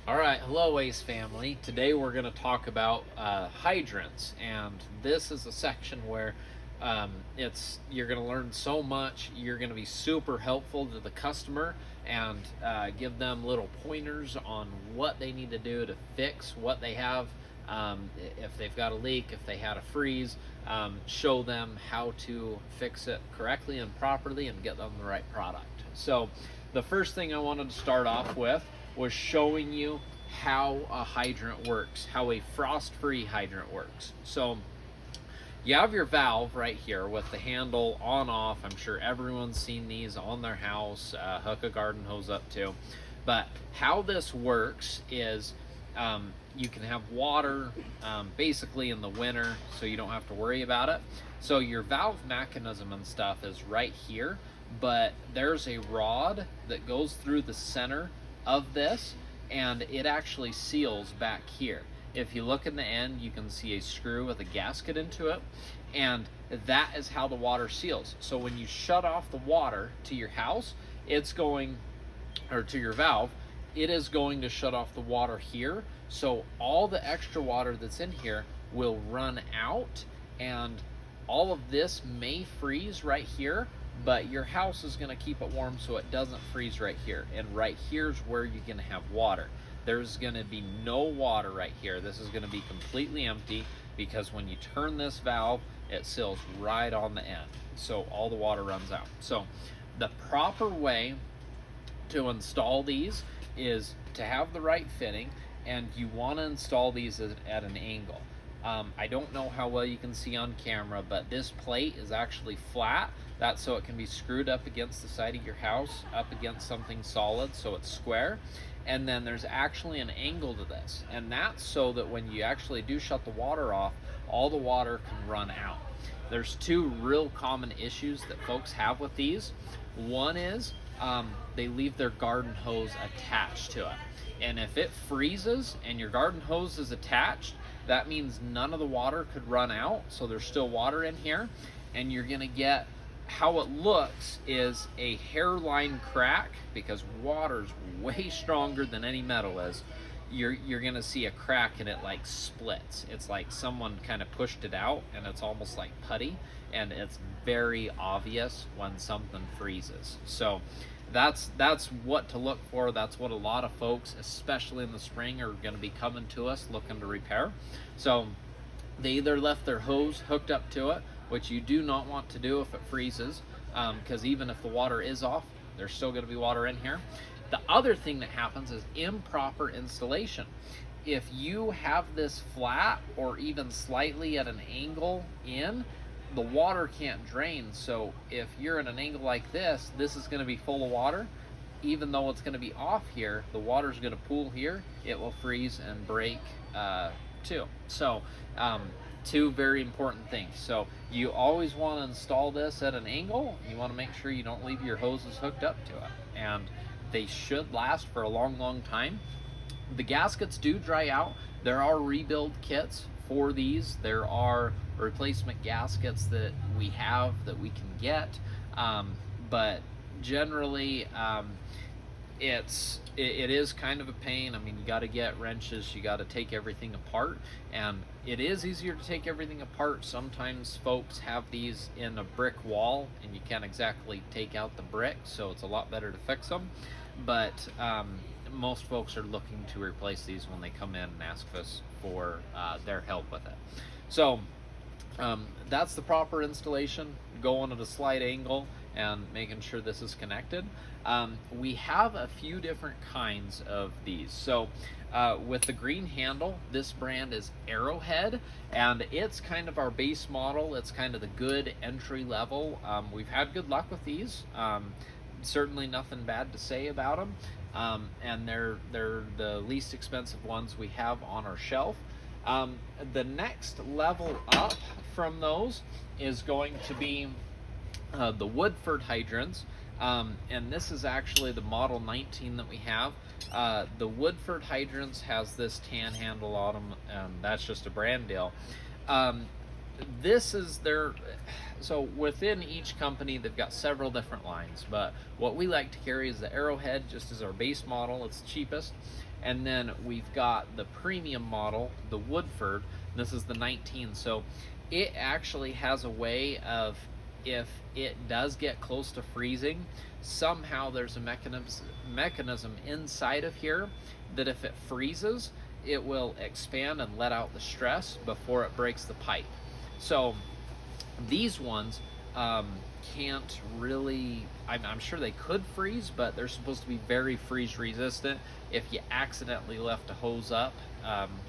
All right, hello Ace family. Today we're going to talk about hydrants, and this is a section where you're going to learn so much. You're going to be super helpful to the customer and give them little pointers on what they need to do to fix what they have. If they've got a leak, if they had a freeze, show them how to fix it correctly and properly and get them the right product. So the first thing I wanted to start off with was showing you how a hydrant works, how a frost-free hydrant works. So you have your valve right here with the handle on off. I'm sure everyone's seen these on their house, hook a garden hose up to. But how this works is you can have water basically in the winter, so you don't have to worry about it. So your valve mechanism and stuff is right here, but there's a rod that goes through the center of this, and it actually seals back here. If you look in the end, you can see a screw with a gasket into it, and that is how the water seals. So when you shut off the water to your house, or to your valve, it is going to shut off the water here. So all the extra water that's in here will run out, and all of this may freeze right here, but your house is going to keep it warm so it doesn't freeze right here. And right here's where you're going to have water. There's going to be no water right here. This is going to be completely empty, because when you turn this valve, it seals right on the end, so all the water runs out. So the proper way to install these is to have the right fitting, and you want to install these at an angle. I don't know how well you can see on camera, but this plate is actually flat. That's so it can be screwed up against the side of your house, up against something solid, so it's square. And then there's actually an angle to this, and that's so that when you actually do shut the water off, all the water can run out. There's two real common issues that folks have with these. One is they leave their garden hose attached to it. And if it freezes and your garden hose is attached, that means none of the water could run out, so there's still water in here, and you're gonna get, how it looks is a hairline crack, because water's way stronger than any metal is. You're gonna see a crack and it like splits. It's like someone kind of pushed it out, and it's almost like putty, and it's very obvious when something freezes. So that's what to look for. That's what a lot of folks, especially in the spring, are going to be coming to us looking to repair. So they either left their hose hooked up to it, which you do not want to do if it freezes, because even if the water is off, there's still going to be water in here. The other thing that happens is improper installation. If you have this flat or even slightly at an angle in, the water can't drain. So if you're at an angle like this, this is going to be full of water. Even though it's going to be off here, the water's going to pool here. It will freeze and break too. So two very important things. So you always want to install this at an angle. You want to make sure you don't leave your hoses hooked up to it, and they should last for a long time. The gaskets do dry out. There are rebuild kits for these. There are replacement gaskets that we have that we can get, but generally it is kind of a pain. I mean, you got to get wrenches, you got to take everything apart, and it is easier to take everything apart. Sometimes folks have these in a brick wall and you can't exactly take out the brick, so it's a lot better to fix them. But most folks are looking to replace these when they come in and ask us for their help with it. So that's the proper installation, going at a slight angle and making sure this is connected. We have a few different kinds of these. So with the green handle, this brand is Arrowhead, and it's kind of our base model. It's kind of the good entry level. We've had good luck with these. Certainly nothing bad to say about them, and they're the least expensive ones we have on our shelf. The next level up from those is going to be the Woodford hydrants, and this is actually the model 19 that we have. The Woodford hydrants has this tan handle on them, and that's just a brand deal. this is their, so within each company they've got several different lines, but what we like to carry is the Arrowhead, just as our base model. It's the cheapest. And then we've got the premium model, the Woodford. This is the 19. So it actually has a way of, if it does get close to freezing, somehow there's a mechanism inside of here that if it freezes, it will expand and let out the stress before it breaks the pipe. So these ones can't really, I'm sure they could freeze, but they're supposed to be very freeze resistant. If you accidentally left a hose up,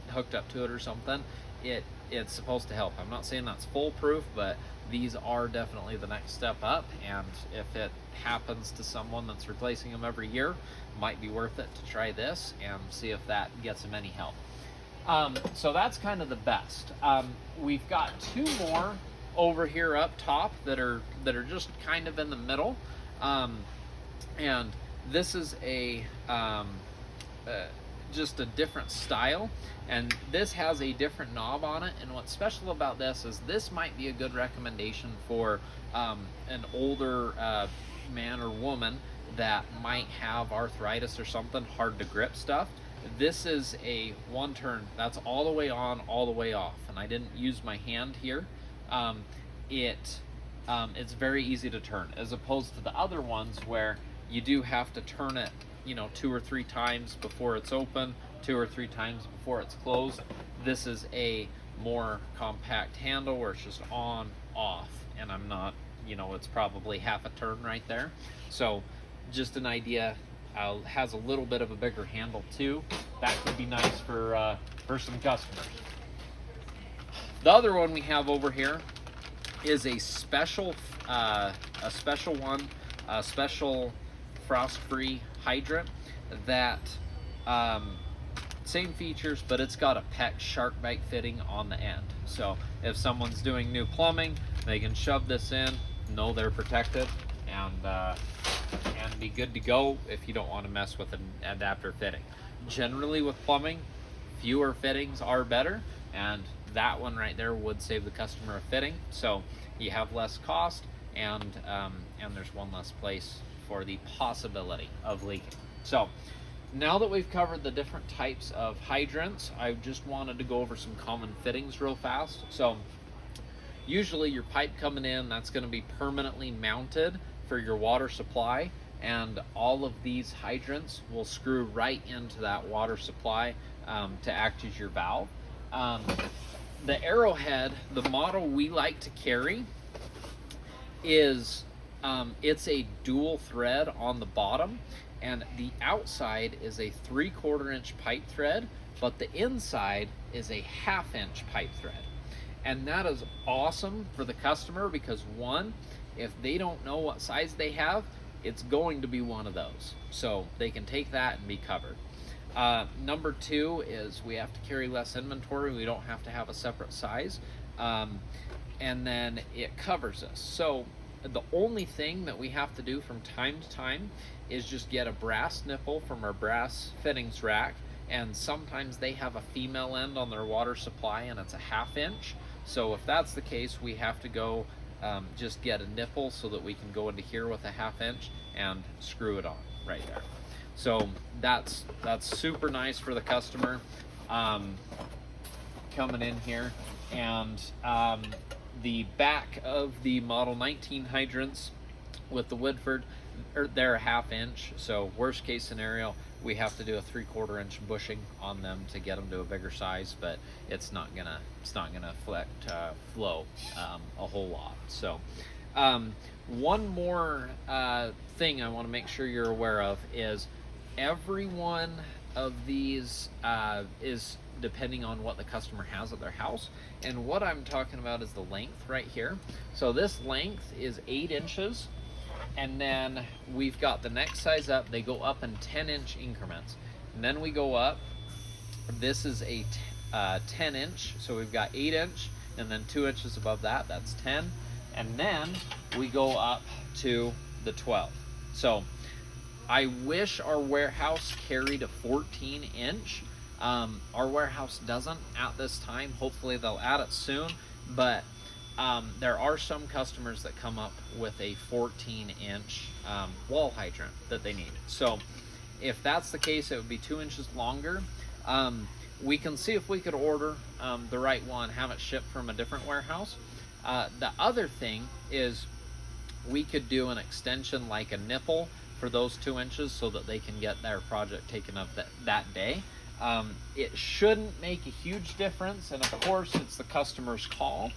hooked up to it or something, it's supposed to help. I'm not saying that's foolproof, but these are definitely the next step up, and if it happens to someone that's replacing them every year, might be worth it to try this and see if that gets them any help. So that's kind of the best. We've got two more over here up top that are just kind of in the middle, and this is just a different style, and this has a different knob on it. And what's special about this is this might be a good recommendation for an older man or woman that might have arthritis or something, hard to grip stuff. This is a one turn, that's all the way on, all the way off, and I didn't use my hand here. It's very easy to turn, as opposed to the other ones where you do have to turn it, 2 or 3 times before it's open, 2 or 3 times before it's closed. This is a more compact handle where it's just on, off, and I'm not, it's probably half a turn right there. So just an idea. Has a little bit of a bigger handle too. That could be nice for some customers. The other one we have over here is a special frost-free hydrant that same features, but it's got a PEX shark bite fitting on the end. So if someone's doing new plumbing, they can shove this in, know they're protected, and be good to go if you don't want to mess with an adapter fitting. Generally with plumbing, fewer fittings are better, and that one right there would save the customer a fitting, so you have less cost, and there's one less place for the possibility of leaking. So now that we've covered the different types of hydrants, I just wanted to go over some common fittings real fast. So usually your pipe coming in, that's going to be permanently mounted for your water supply, and all of these hydrants will screw right into that water supply to act as your valve. The Arrowhead, the model we like to carry, is it's a dual thread on the bottom, and the outside is a 3/4 inch pipe thread, but the inside is a 1/2 inch pipe thread. And that is awesome for the customer because, one, if they don't know what size they have, it's going to be one of those. So they can take that and be covered. Number 2 is we have to carry less inventory. We don't have to have a separate size. And then it covers us. So the only thing that we have to do from time to time is just get a brass nipple from our brass fittings rack. And sometimes they have a female end on their water supply and it's a 1/2 inch. So if that's the case, we have to go just get a nipple so that we can go into here with a 1/2 inch and screw it on right there. So that's super nice for the customer coming in here. And the back of the Model 19 hydrants with the Woodford, they're a 1/2 inch. So worst case scenario, we have to do a 3/4 inch bushing on them to get them to a bigger size, but it's not gonna flow a whole lot. So one more thing I want to make sure you're aware of is every one of these is depending on what the customer has at their house. And what I'm talking about is the length right here. So this length is 8 inches. And then we've got the next size up. They go up in 10-inch increments. And then we go up. This is a 10-inch. So we've got 8-inch, and then 2 inches above that. That's 10. And then we go up to the 12. So I wish our warehouse carried a 14-inch. Our warehouse doesn't at this time. Hopefully they'll add it soon. But there are some customers that come up with a 14-inch wall hydrant that they need. So if that's the case, it would be 2 inches longer. We can see if we could order the right one, have it shipped from a different warehouse. The other thing is we could do an extension like a nipple for those 2 inches so that they can get their project taken up that day. It shouldn't make a huge difference, and of course it's the customer's call.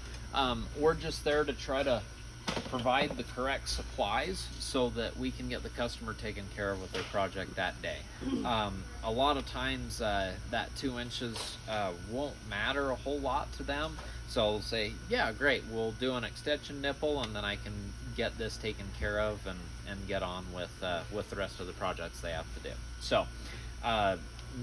We're just there to try to provide the correct supplies so that we can get the customer taken care of with their project that day. A lot of times that 2 inches won't matter a whole lot to them, so they'll say, yeah, great, we'll do an extension nipple and then I can get this taken care of and get on with the rest of the projects they have to do. So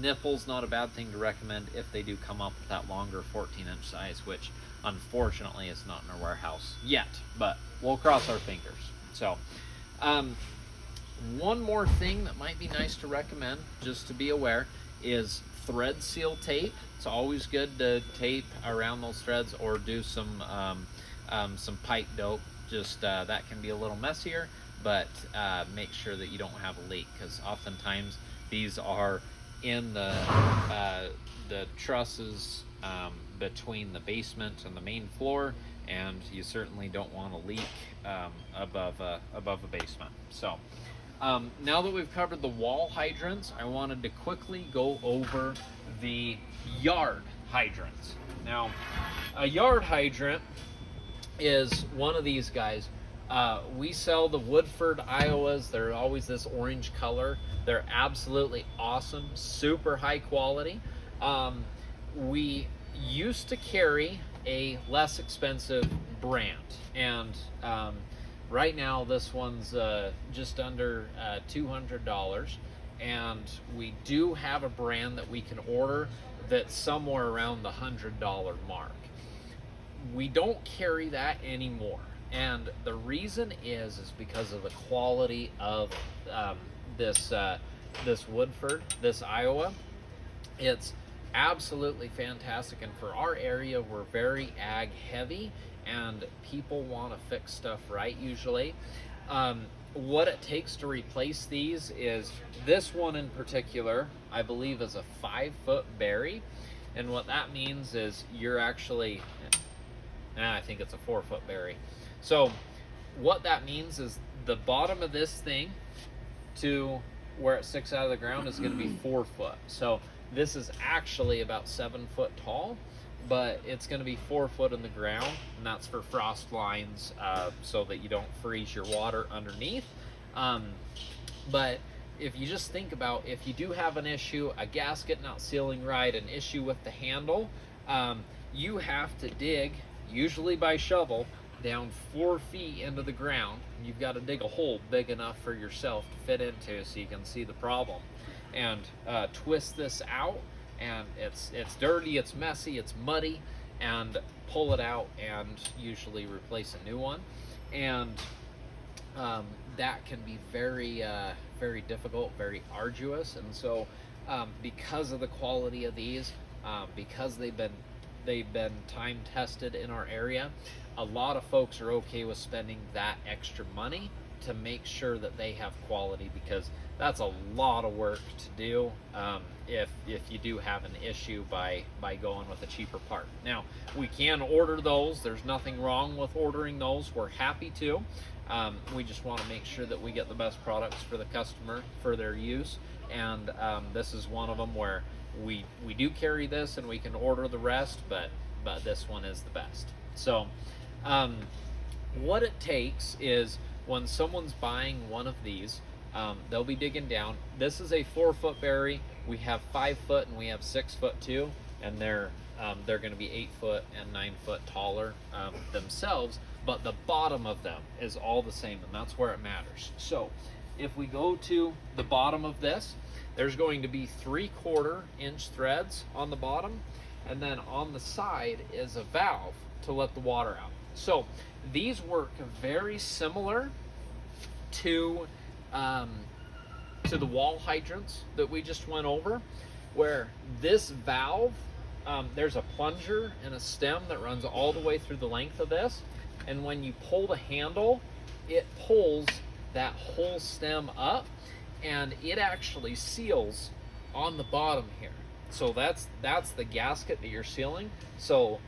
nipple's not a bad thing to recommend if they do come up with that longer 14-inch size, which unfortunately is not in our warehouse yet, but we'll cross our fingers. So one more thing that might be nice to recommend, just to be aware, is thread seal tape. It's always good to tape around those threads or do some pipe dope. Just that can be a little messier, but make sure that you don't have a leak, because oftentimes these are in the trusses between the basement and the main floor, and you certainly don't want a leak above a basement. So now that we've covered the wall hydrants, I wanted to quickly go over the yard hydrants. Now, a yard hydrant is one of these guys. We sell the Woodford Iowas. They're always this orange color. They're absolutely awesome, super high quality. We used to carry a less expensive brand, and right now this one's just under $200, and we do have a brand that we can order that's somewhere around the $100 mark. We don't carry that anymore, and the reason is because of the quality of this Woodford, this Iowa. It's absolutely fantastic, and for our area, we're very ag heavy and people want to fix stuff right usually. What it takes to replace these is this one in particular, I believe, is a 5-foot berry, and what that means is you're actually, I think it's a 4-foot berry. So what that means is the bottom of this thing to where it sticks out of the ground is going to be 4 foot. So this is actually about 7 foot tall, but it's going to be 4 foot in the ground, and that's for frost lines, so that you don't freeze your water underneath. But if you just think about, if you do have an issue, a gasket not sealing right, an issue with the handle, you have to dig, usually by shovel, down 4 feet into the ground. You've got to dig a hole big enough for yourself to fit into so you can see the problem, and twist this out, and it's dirty, it's messy, it's muddy, and pull it out and usually replace a new one. And that can be very very difficult, very arduous. And so because of the quality of these, because they've been time tested in our area, a lot of folks are okay with spending that extra money to make sure that they have quality, because that's a lot of work to do if you do have an issue by going with a cheaper part. Now, we can order those. There's nothing wrong with ordering those. We're happy to. We just want to make sure that we get the best products for the customer for their use, and this is one of them where we do carry this and we can order the rest, but this one is the best. So what it takes is, when someone's buying one of these, they'll be digging down. This is a 4-foot berry. We have 5 foot and we have 6 foot too, and they're going to be 8 foot and 9 foot taller themselves, but the bottom of them is all the same, and that's where it matters. So if we go to the bottom of this, there's going to be 3/4 inch threads on the bottom, and then on the side is a valve to let the water out. So these work very similar to the wall hydrants that we just went over, where this valve there's a plunger and a stem that runs all the way through the length of this, and when you pull the handle, it pulls that whole stem up, and it actually seals on the bottom here. So that's the gasket that you're sealing. So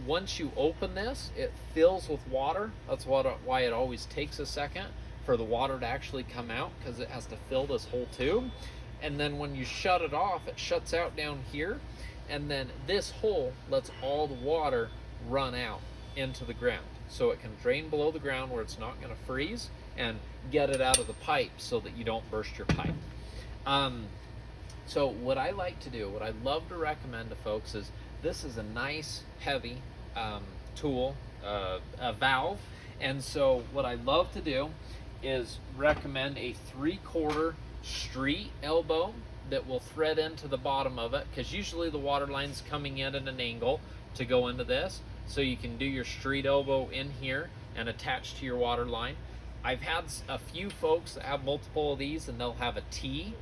once you open this, it fills with water. That's why it always takes a second for the water to actually come out, because it has to fill this whole tube. And then when you shut it off, it shuts out down here, and then this hole lets all the water run out into the ground, so it can drain below the ground where it's not going to freeze, and get it out of the pipe so that you don't burst your pipe. So what I like to do, what I love to recommend to folks, is this is a nice heavy tool, a valve, and so what I love to do is recommend a 3/4 street elbow that will thread into the bottom of it, because usually the water line's coming in at an angle to go into this, so you can do your street elbow in here and attach to your water line. I've had a few folks that have multiple of these, and they'll have a T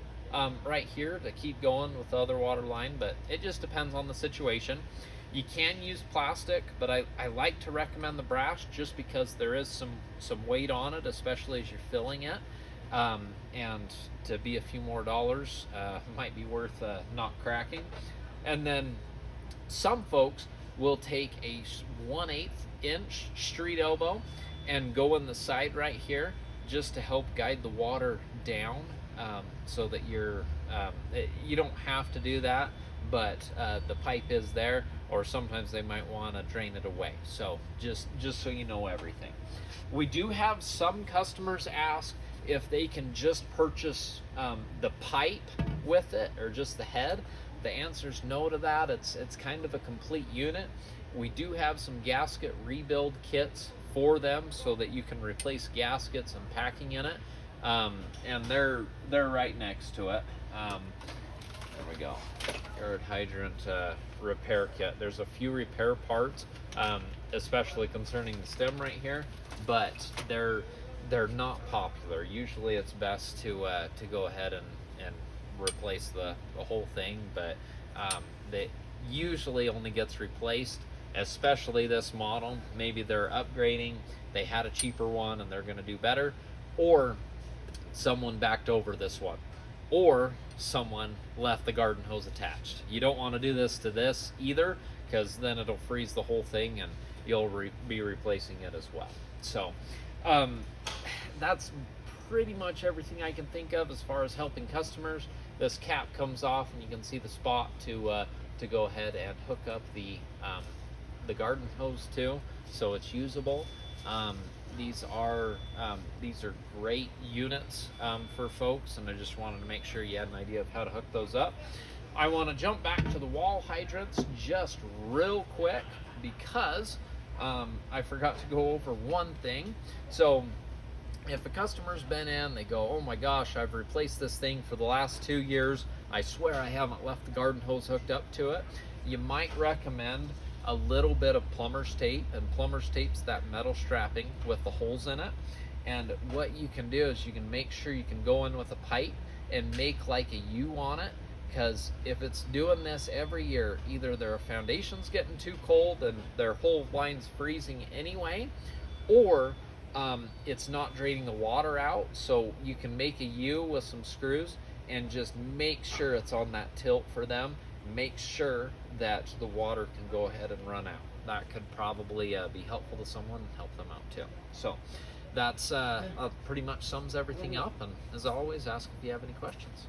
right here to keep going with the other water line, but it just depends on the situation. You can use plastic, but I like to recommend the brass, just because there is some weight on it, especially as you're filling it, and to be a few more dollars might be worth not cracking. And then some folks will take a 1/8 inch street elbow and go in the side right here, just to help guide the water down, so that you don't have to do that, but the pipe is there, or sometimes they might want to drain it away. So just so you know everything. We do have some customers ask if they can just purchase the pipe with it, or just the head. The answer is no to that. It's kind of a complete unit. We do have some gasket rebuild kits for them, so that you can replace gaskets and packing in it, and they're right next to it. There we go. Yard hydrant repair kit. There's a few repair parts, especially concerning the stem right here, but they're not popular. Usually it's best to go ahead and replace the whole thing, but they usually only gets replaced, especially this model. Maybe they're upgrading, they had a cheaper one and they're going to do better, or someone backed over this one, or someone left the garden hose attached. You don't want to do this to this either, because then it'll freeze the whole thing and you'll be replacing it as well. So that's pretty much everything I can think of as far as helping customers. This cap comes off, and you can see the spot to go ahead and hook up the garden hose to, so it's usable. These are great units for folks, and I just wanted to make sure you had an idea of how to hook those up. I want to jump back to the wall hydrants just real quick, because I forgot to go over one thing. So if a customer's been in, they go, oh my gosh, I've replaced this thing for the last 2 years, I swear I haven't left the garden hose hooked up to it, you might recommend a little bit of plumber's tape. And plumber's tape's that metal strapping with the holes in it. And what you can do is you can make sure you can go in with a pipe and make like a U on it, because if it's doing this every year, either their foundation's getting too cold and their whole line's freezing anyway, or it's not draining the water out. So you can make a U with some screws and just make sure it's on that tilt for them. Make sure that the water can go ahead and run out. That could probably be helpful to someone and help them out too. So that's pretty much sums everything up. And as always, ask if you have any questions.